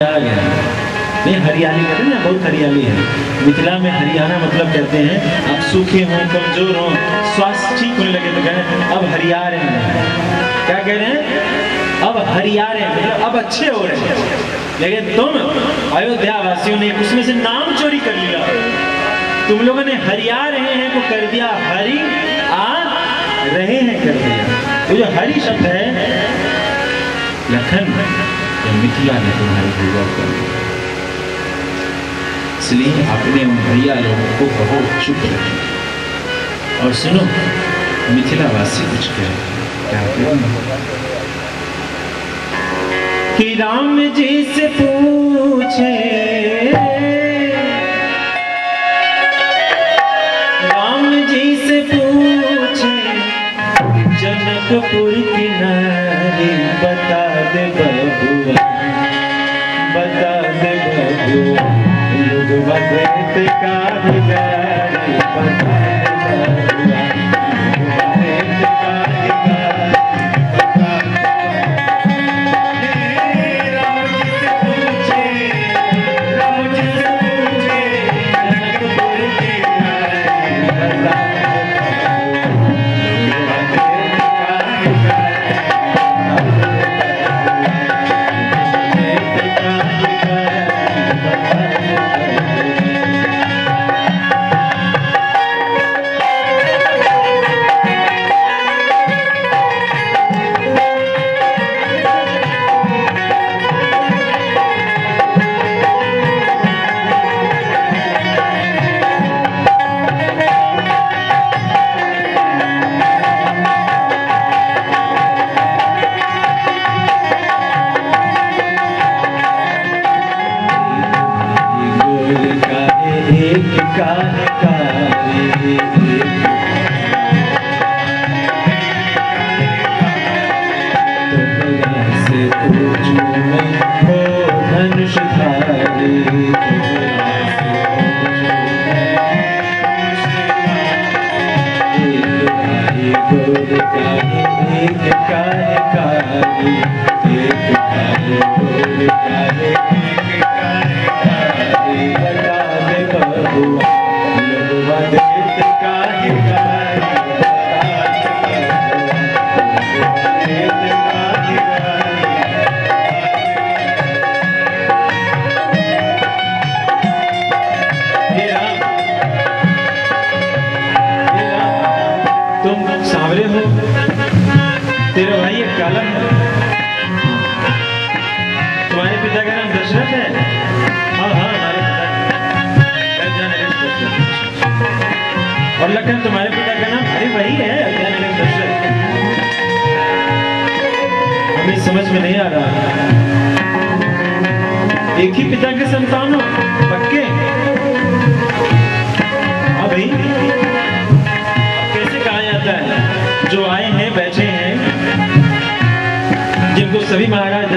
नहीं हरियाली कहते हैं ना, बहुत हरियाली है मिथिला में। हरियाणा मतलब कहते हैं आप सूखे हो, कमजोर हो, स्वास्थ्य ठीक होने लगे तो कहें अब हरिया रहे हैं। क्या कह रहे हैं? अब हरिया रहे हैं, मतलब अब अच्छे हो रहे हैं। लेकिन तुम अयोध्या वासियों ने उसमें से नाम चोरी कर लिया। तुम लोगों ने हरिया रहे हैं को कर दिया हरि आ रहे हैं कर दिया। तो जो हरि शब्द है लखन मिथिला ने तुम्हारे भैया कर दिया, इसलिए अपने उन भैया लोगों को बहुत चुप रखें। और सुनो मिथिला वासी कुछ क्या कि राम जी से पूछे, राम जी से पूछे जनकपुर की नारी, बता दे बबुआ, बता दे बबुआ, युग बदलते का हिगारी, बता दे बबुआ, युग बदलते का हिगारी, बता दे। राम जी से पूछे, राम जी से पूछे जनकपुर की नारी, बता और लखन तुम्हारे पिता का नाम अरे वही है दशरथ। हमें समझ में नहीं आ रहा, एक ही पिता के संतान हो पक्के? हाँ भाई, अब कैसे कहा जाता है जो आए हैं बैठे हैं, जिनको सभी महाराज